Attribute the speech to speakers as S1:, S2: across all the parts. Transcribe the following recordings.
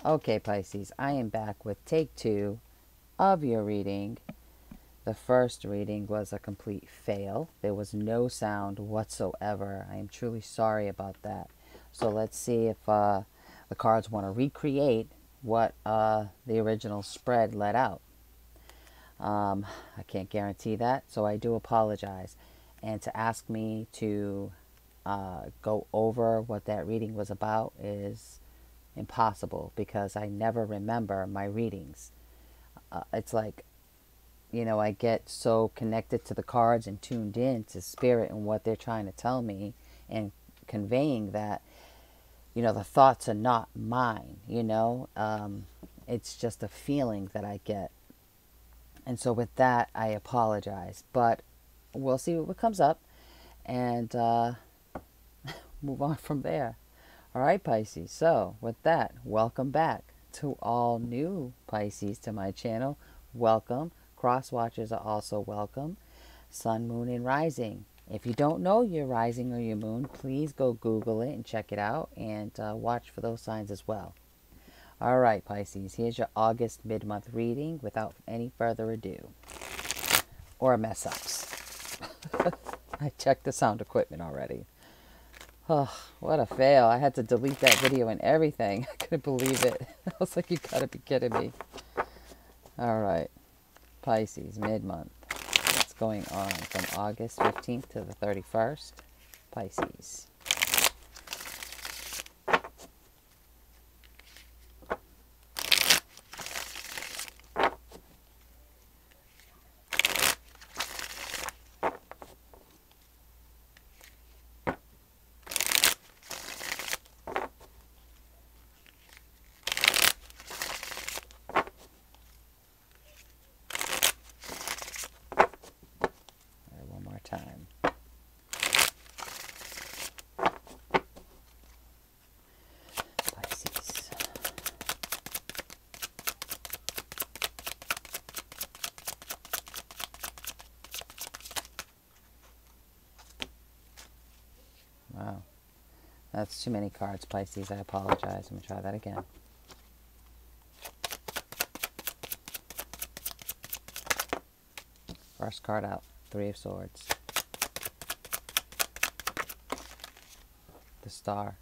S1: Okay, Pisces, I am back with take 2 of your reading. The first reading was a complete fail. There was no sound whatsoever. I am truly sorry about that. So let's see if the cards want to recreate what the original spread let out. I can't guarantee that, so I do apologize. And to ask me to go over what that reading was about is impossible because I never remember my readings. It's like, I get so connected to the cards and tuned in to spirit and what they're trying to tell me and conveying that, the thoughts are not mine. It's just a feeling that I get. And so with that, I apologize. But we'll see what comes up and move on from there. All right, Pisces. So with that, welcome back to all new Pisces to my channel. Welcome. Cross watchers are also welcome. Sun, moon, and rising. If you don't know your rising or your moon, please go Google it and check it out and watch for those signs as well. All right, Pisces, here's your August mid-month reading without any further ado or mess ups. I checked the sound equipment already. Oh, what a fail. I had to delete that video and everything. I couldn't believe it. I was like, you gotta be kidding me. All right, Pisces, mid-month. What's going on from August 15th to the 31st? Pisces. One more time. Pisces. Wow. That's too many cards, Pisces. I apologize. I'm going to try that again. First card out. Three of Swords. The Star.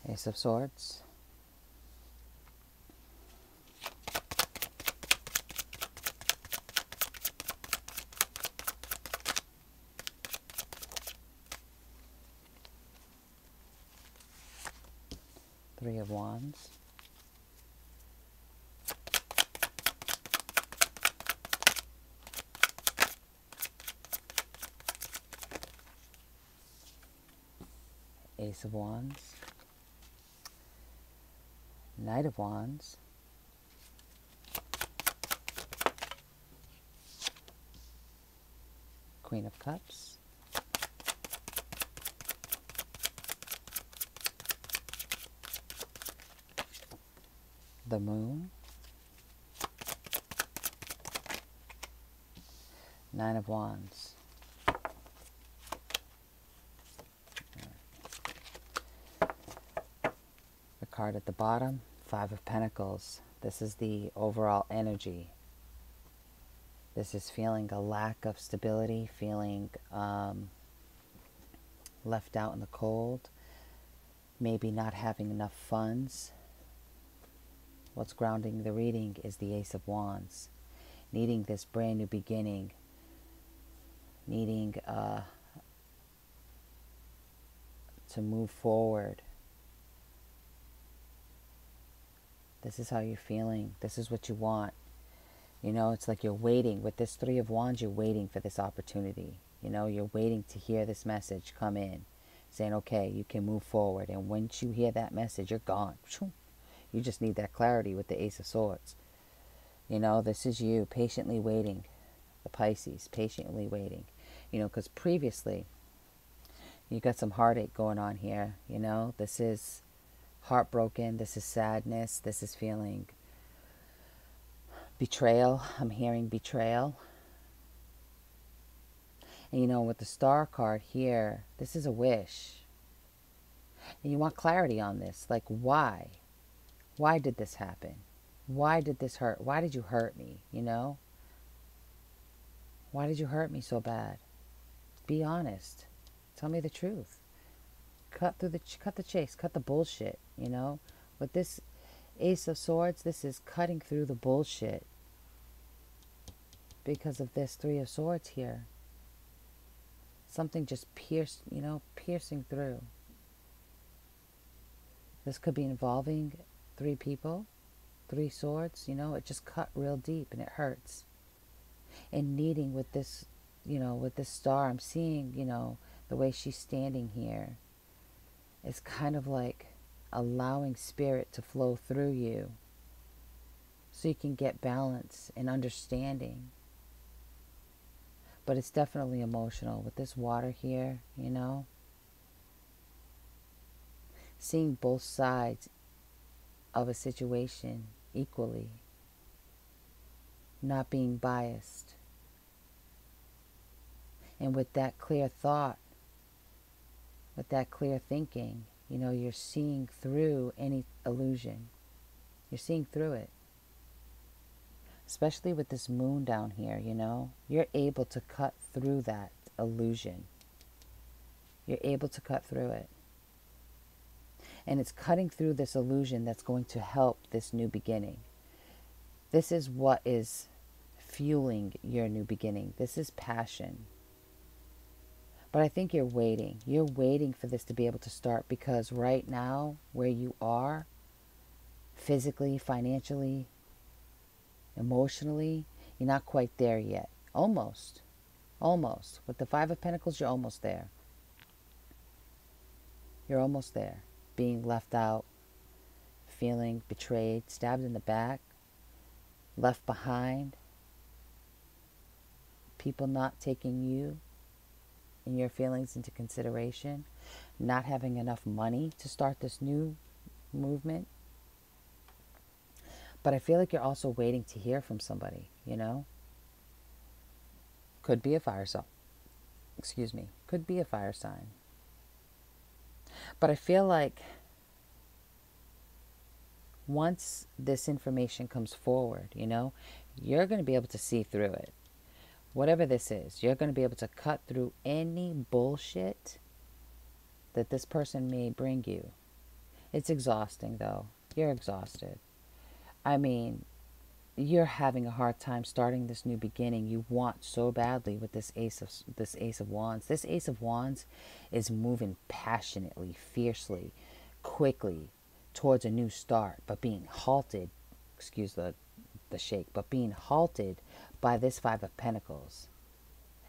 S1: Ace of Swords. Three of Wands. Ace of Wands. Knight of Wands. Queen of Cups. The Moon. Nine of Wands. The card at the bottom, Five of Pentacles. This is the overall energy. This is feeling a lack of stability, feeling left out in the cold, maybe not having enough funds. What's grounding the reading is the Ace of Wands. Needing this brand new beginning, needing to move forward. This is how you're feeling. This is what you want. It's like you're waiting. With this Three of Wands, you're waiting for this opportunity. You're waiting to hear this message come in, saying, okay, you can move forward. And once you hear that message, you're gone. You just need that clarity with the Ace of Swords. This is you patiently waiting. The Pisces, patiently waiting. Because previously, you got some heartache going on here. This is heartbroken. This is sadness. This is feeling betrayal. I'm hearing betrayal. And with the Star card here, this is a wish. And you want clarity on this. Like, why? Why did this happen? Why did this hurt? Why did you hurt me? You know? Why did you hurt me so bad? Be honest. Tell me the truth. Cut the chase. Cut the bullshit, you know? With this Ace of Swords, this is cutting through the bullshit because of this Three of Swords here. Something just piercing through. This could be involving 3 people, 3 swords, you know, it just cut real deep and it hurts. And needing with this, you know, with this star, I'm seeing, you know, the way she's standing here. It's kind of like allowing spirit to flow through you so you can get balance and understanding. But it's definitely emotional with this water here, you know. Seeing both sides of a situation equally. Not being biased. And with that clear thought, with that clear thinking, you know, you're seeing through any illusion. You're seeing through it. Especially with this moon down here, you know. You're able to cut through that illusion. You're able to cut through it. And it's cutting through this illusion that's going to help this new beginning. This is what is fueling your new beginning. This is passion. But I think you're waiting. You're waiting for this to be able to start because right now, where you are, physically, financially, emotionally, you're not quite there yet. Almost. Almost. With the Five of Pentacles, you're almost there. You're almost there. Being left out, feeling betrayed, stabbed in the back, left behind, people not taking you and your feelings into consideration, not having enough money to start this new movement. But I feel like you're also waiting to hear from somebody, you know? Could be a fire sign. Excuse me. Could be a fire sign. But I feel like once this information comes forward, you know, you're going to be able to see through it. Whatever this is, you're going to be able to cut through any bullshit that this person may bring you. It's exhausting, though. You're exhausted. I mean, you're having a hard time starting this new beginning. You want so badly with this Ace of Wands. This Ace of Wands is moving passionately, fiercely, quickly towards a new start, but being halted, excuse the shake, but being halted by this Five of Pentacles.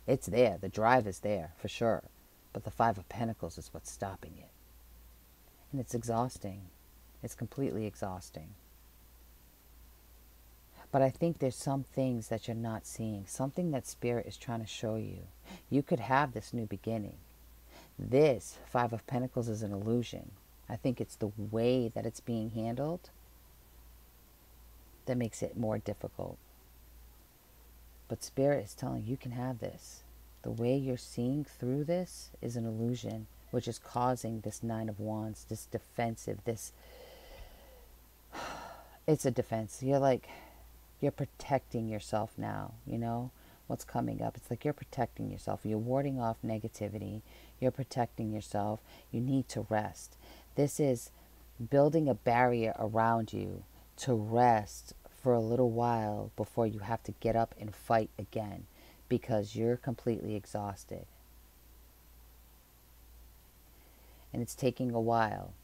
S1: It's there. The drive is there, for sure. But the Five of Pentacles is what's stopping it. And it's exhausting. It's completely exhausting. But I think there's some things that you're not seeing. Something that Spirit is trying to show you. You could have this new beginning. This Five of Pentacles is an illusion. I think it's the way that it's being handled that makes it more difficult. But Spirit is telling you can have this. The way you're seeing through this is an illusion, which is causing this Nine of Wands, this defensive, this... It's a defense. You're protecting yourself now, you know, what's coming up. It's like you're protecting yourself. You're warding off negativity. You're protecting yourself. You need to rest. This is building a barrier around you to rest for a little while before you have to get up and fight again because you're completely exhausted. And it's taking a while.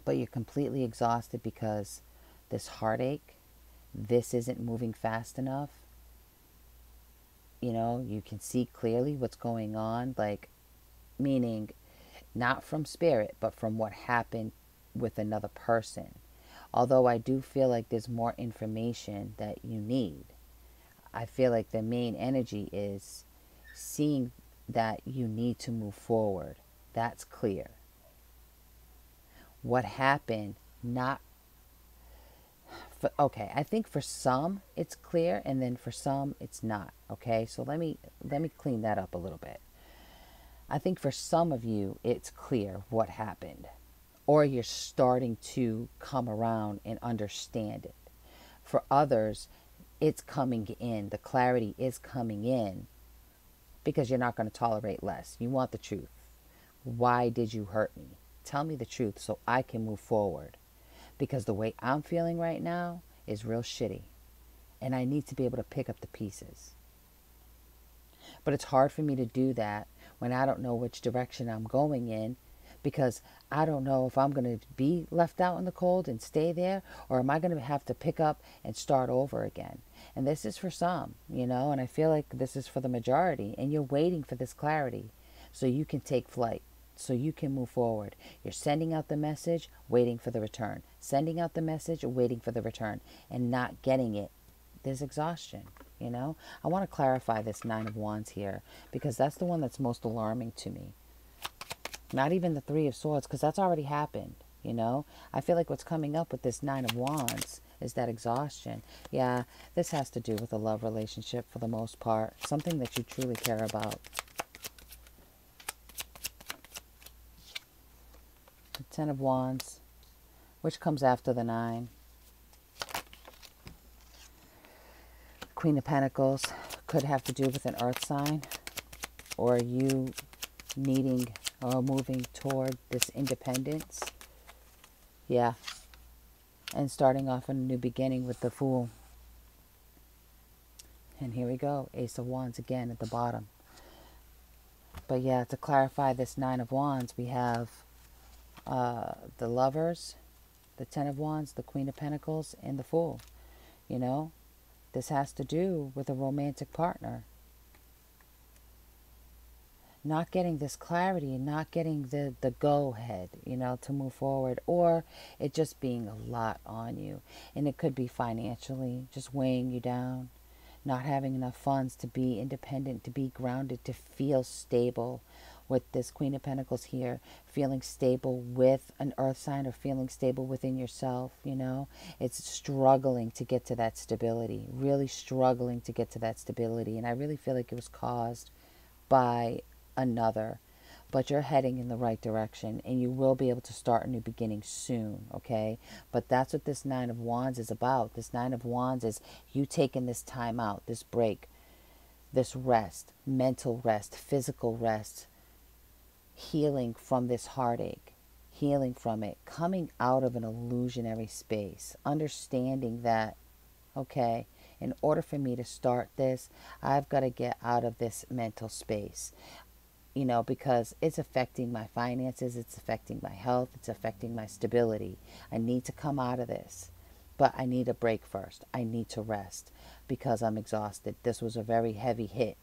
S1: But you're completely exhausted because this heartache, this isn't moving fast enough. You know, you can see clearly what's going on, like, meaning not from Spirit, but from what happened with another person. Although I do feel like there's more information that you need. I feel like the main energy is seeing that you need to move forward. That's clear. What happened, not... Okay, I think for some it's clear, and then for some it's not. Okay, so let me clean that up a little bit. I think for some of you it's clear what happened. or you're starting to come around and understand it. For others, it's coming in. The clarity is coming in because you're not going to tolerate less. You want the truth. Why did you hurt me? Tell me the truth so I can move forward. Because the way I'm feeling right now is real shitty. And I need to be able to pick up the pieces. But it's hard for me to do that when I don't know which direction I'm going in, because I don't know if I'm going to be left out in the cold and stay there, or am I going to have to pick up and start over again. And this is for some, and I feel like this is for the majority. And you're waiting for this clarity so you can take flight, so you can move forward. You're sending out the message, waiting for the return. Sending out the message, waiting for the return, and not getting it. There's exhaustion, I want to clarify this Nine of Wands here, because that's the one that's most alarming to me. Not even the Three of Swords, because that's already happened, I feel like what's coming up with this Nine of Wands is that exhaustion. Yeah, this has to do with a love relationship for the most part. Something that you truly care about. The Ten of Wands, which comes after the Nine. Queen of Pentacles could have to do with an earth sign, or you needing or moving toward this independence. Yeah. And starting off in a new beginning with the Fool. And here we go. Ace of Wands again at the bottom. But yeah, to clarify this Nine of Wands, we have the Lovers, the Ten of Wands, the Queen of Pentacles, and the Fool. This has to do with a romantic partner. Not getting this clarity and not getting the go-ahead, to move forward. Or it just being a lot on you. And it could be financially, just weighing you down. Not having enough funds to be independent, to be grounded, to feel stable. With this Queen of Pentacles here, feeling stable with an earth sign, or feeling stable within yourself, It's struggling to get to that stability. Really struggling to get to that stability. And I really feel like it was caused by another. But you're heading in the right direction, and you will be able to start a new beginning soon, okay? But that's what this Nine of Wands is about. This Nine of Wands is you taking this time out, this break, this rest, mental rest, physical rest, healing from this heartache, healing from it, coming out of an illusionary space, understanding that, okay, in order for me to start this, I've got to get out of this mental space, because it's affecting my finances, it's affecting my health, it's affecting my stability. I need to come out of this, but I need a break first. I need to rest because I'm exhausted. This was a very heavy hit.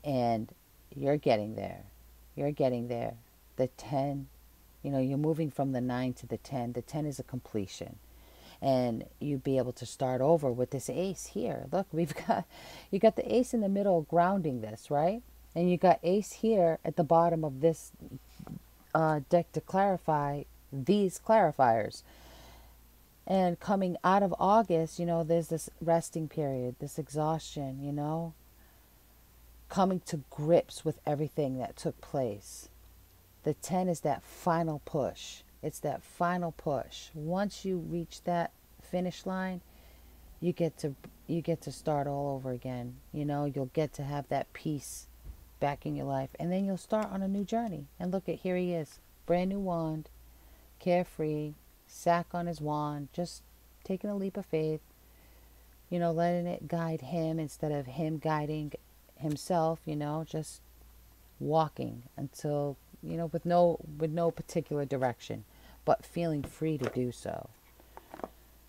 S1: And you're getting there. You're getting there. The 10, you're moving from the 9 to the 10. The 10 is a completion. And you'd be able to start over with this ace here. Look, you got the ace in the middle grounding this, right? And you got ace here at the bottom of this deck to clarify these clarifiers. And coming out of August, there's this resting period, this exhaustion, coming to grips with everything that took place. The 10 is that final push. It's that final push. Once you reach that finish line, you get to start all over again. You'll get to have that peace back in your life, and then you'll start on a new journey. And look at, here he is, brand new wand, carefree, sack on his wand, just taking a leap of faith, letting it guide him instead of him guiding himself, just walking until, with no particular direction, but feeling free to do so.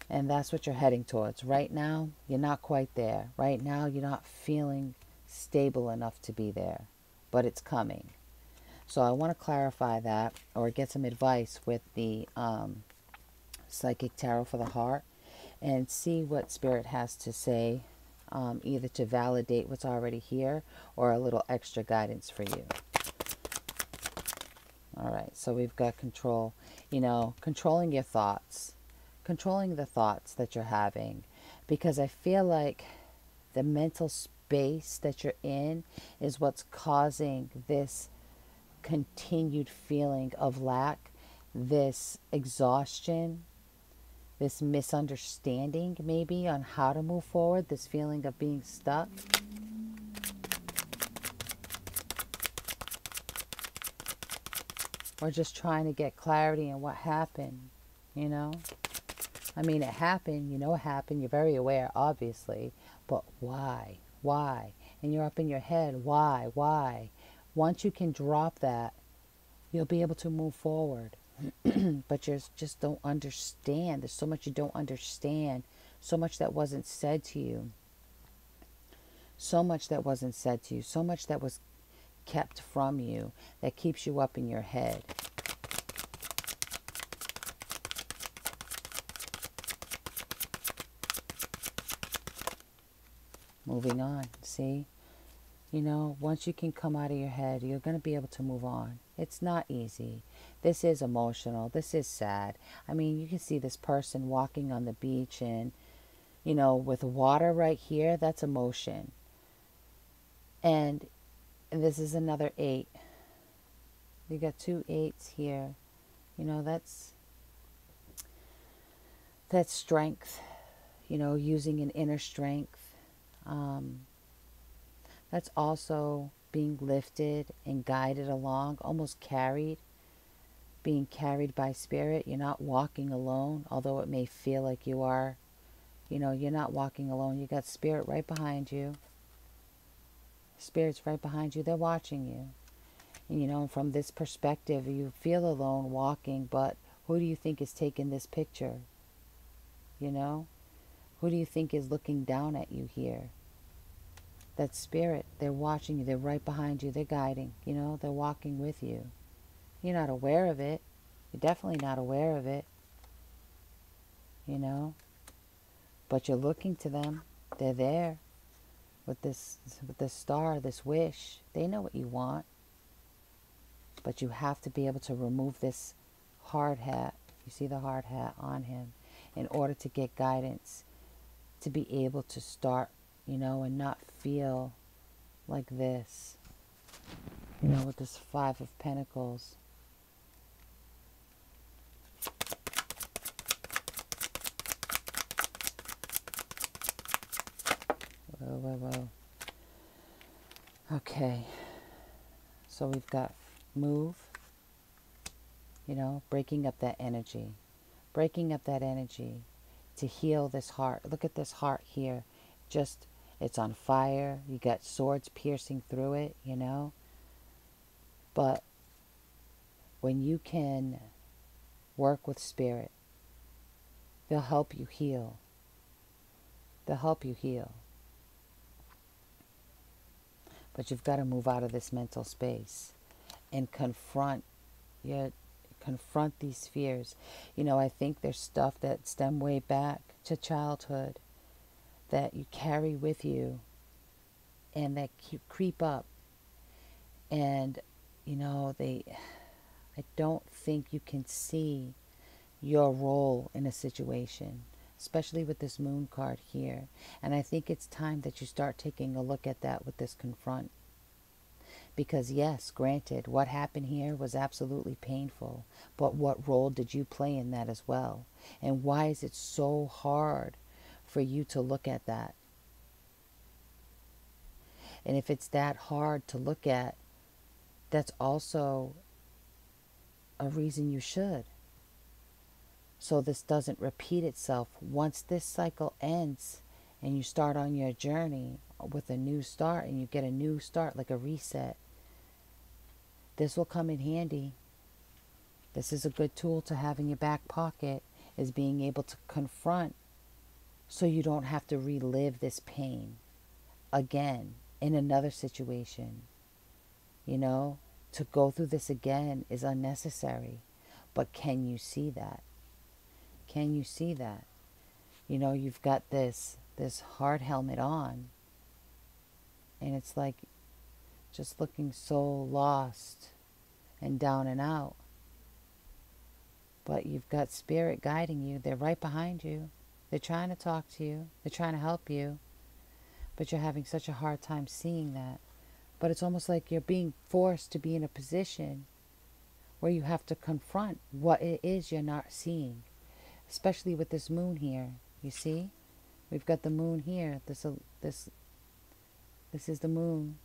S1: And that's what you're heading towards. Right now, you're not quite there. Right now, you're not feeling stable enough to be there, but it's coming. So I want to clarify that, or get some advice with the Psychic Tarot for the Heart, and see what Spirit has to say, either to validate what's already here, or a little extra guidance for you. All right, so we've got control, controlling your thoughts, controlling the thoughts that you're having, because I feel like the mental space that you're in is what's causing this continued feeling of lack this exhaustion, this misunderstanding maybe on how to move forward, this feeling of being stuck. Or just trying to get clarity on what happened, you know? I mean, it happened, you know it happened, you're very aware, obviously, but why? Why? And you're up in your head, why? Why? Once you can drop that, you'll be able to move forward. But you just don't understand. There's so much you don't understand, so much that wasn't said to you. So much that wasn't said to you, so much that was kept from you that keeps you up in your head. Moving on, see? You know, once you can come out of your head, you're going to be able to move on. It's not easy. This is emotional. This is sad. I mean, you can see this person walking on the beach and, you know, with water right here, that's emotion. And this is another 8. You got 2 8s here. You know, that's strength, you know, using an inner strength. That's also being lifted and guided along, almost carried, being carried by spirit. You're not walking alone, although it may feel like you are. You know, you're not walking alone. You got spirit right behind you. Spirit's right behind you. They're watching you. And, you know, from this perspective, you feel alone walking, but who do you think is taking this picture? You know? Who do you think is looking down at you here? That spirit. They're watching you. They're right behind you. They're guiding. You know, they're walking with you. You're not aware of it. You're definitely not aware of it. You know? But you're looking to them. They're there with this star, this wish. They know what you want. But you have to be able to remove this hard hat. You see the hard hat on him in order to get guidance, to be able to start, you know, and not feel like this, you know, with this 5 of Pentacles. Whoa. Okay. So we've got move, you know, breaking up that energy. Breaking up that energy to heal this heart. Look at this heart here. Just, it's on fire. You got swords piercing through it, you know. But when you can work with spirit, they'll help you heal. They'll help you heal. But you've got to move out of this mental space and confront these fears. You know, I think there's stuff that stem way back to childhood that you carry with you and that creep up. And, you know, I don't think you can see your role in a situation, especially with this moon card here. And I think it's time that you start taking a look at that with this confront. Because yes, granted, what happened here was absolutely painful. But what role did you play in that as well? And why is it so hard for you to look at that? And if it's that hard to look at, that's also a reason you should. So this doesn't repeat itself. Once this cycle ends and you start on your journey with a new start and you get a new start, like a reset, this will come in handy. This is a good tool to have in your back pocket, is being able to confront so you don't have to relive this pain again in another situation. You know, to go through this again is unnecessary. But can you see that? Can you see that? You know, you've got this hard helmet on, and it's like just looking so lost and down and out. But you've got spirit guiding you. They're right behind you. They're trying to talk to you. They're trying to help you. But you're having such a hard time seeing that. But it's almost like you're being forced to be in a position where you have to confront what it is you're not seeing, especially with this moon here. You see, we've got the moon here. This is the moon.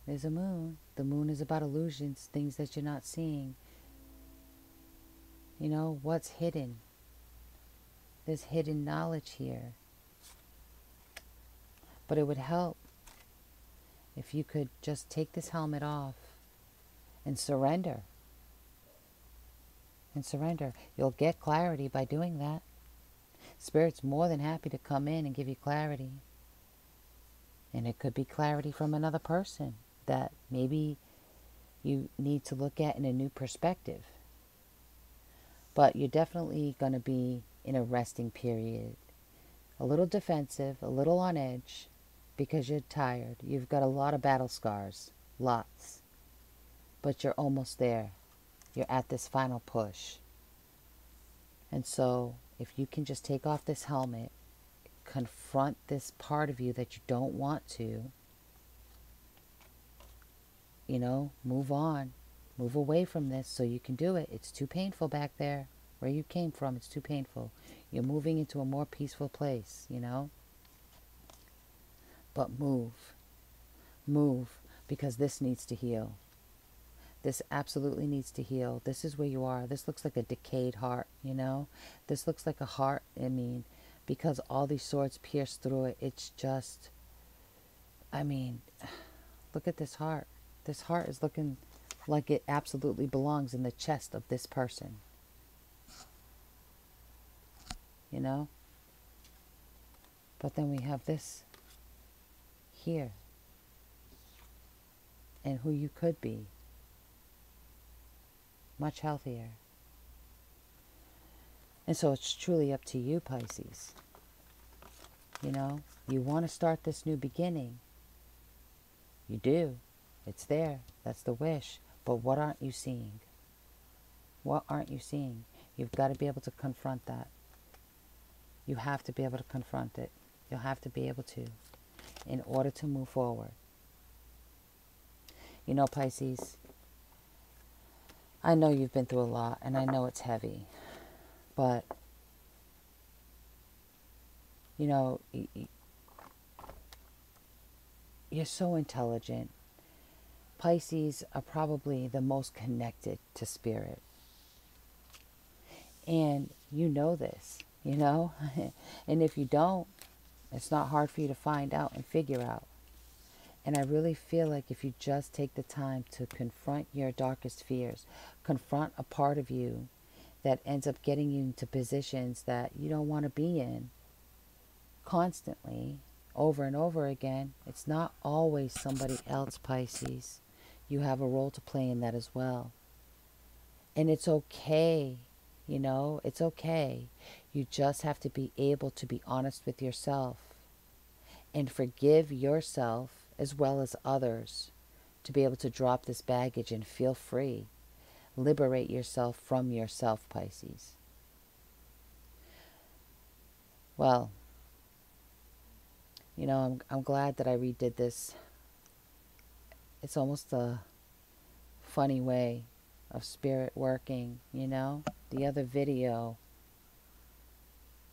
S1: There's a moon. The moon is about illusions, things that you're not seeing. You know, what's hidden. There's hidden knowledge here. But it would help if you could just take this helmet off and surrender. And surrender. You'll get clarity by doing that. Spirit's more than happy to come in and give you clarity. And it could be clarity from another person that maybe you need to look at in a new perspective. But you're definitely going to be in a resting period. A little defensive, a little on edge, because you're tired. You've got a lot of battle scars. Lots. But you're almost there. You're at this final push. And so, if you can just take off this helmet, confront this part of you that you don't want to, you know, move on. Move away from this so you can do it. It's too painful back there. Where you came from, it's too painful. You're moving into a more peaceful place, you know. But move. Move, because this needs to heal. This absolutely needs to heal. This is where you are. This looks like a decayed heart, you know. This looks like a heart, I mean, because all these swords pierce through it. It's just, I mean, look at this heart. This heart is looking like it absolutely belongs in the chest of this person. You know? But then we have this here. And who you could be. Much healthier. And so it's truly up to you, Pisces. You know? You want to start this new beginning. You do. It's there. That's the wish. But what aren't you seeing? What aren't you seeing? You've got to be able to confront that. You have to be able to confront it. You'll have to be able to in order to move forward. You know, Pisces, I know you've been through a lot, and I know it's heavy. But, you know, you're so intelligent. Pisces are probably the most connected to spirit. And you know this, you know. And if you don't, it's not hard for you to find out and figure out. And I really feel like if you just take the time to confront your darkest fears, confront a part of you that ends up getting you into positions that you don't want to be in constantly, over and over again, it's not always somebody else, Pisces. You have a role to play in that as well. And it's okay, you know, it's okay. You just have to be able to be honest with yourself and forgive yourself as well as others to be able to drop this baggage and feel free. Liberate yourself from yourself, Pisces. Well, you know, I'm glad that I redid this. It's almost a funny way of spirit working, you know. The other video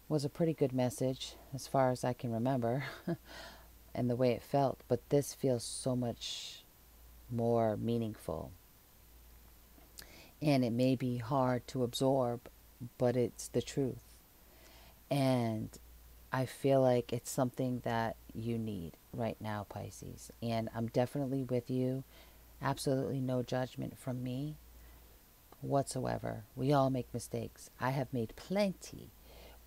S1: was a pretty good message as far as I can remember and the way it felt. But this feels so much more meaningful. And it may be hard to absorb, but it's the truth. And I feel like it's something that you need right now, Pisces. And I'm definitely with you. Absolutely no judgment from me whatsoever. We all make mistakes. I have made plenty.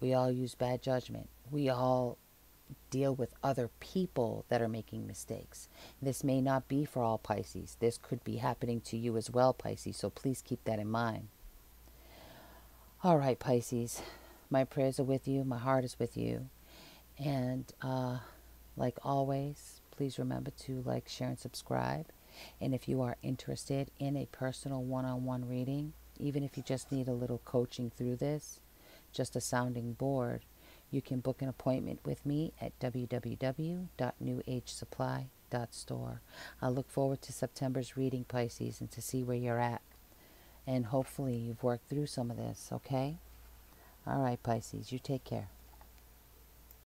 S1: We all use bad judgment. We all deal with other people that are making mistakes. This may not be for all Pisces. This could be happening to you as well, Pisces. So please keep that in mind. All right, Pisces. My prayers are with you. My heart is with you. And like always, please remember to like, share, and subscribe. And if you are interested in a personal one-on-one reading, even if you just need a little coaching through this, just a sounding board, you can book an appointment with me at www.newagesupply.store. I look forward to September's reading, Pisces, and to see where you're at. And hopefully you've worked through some of this, okay? All right, Pisces, you take care.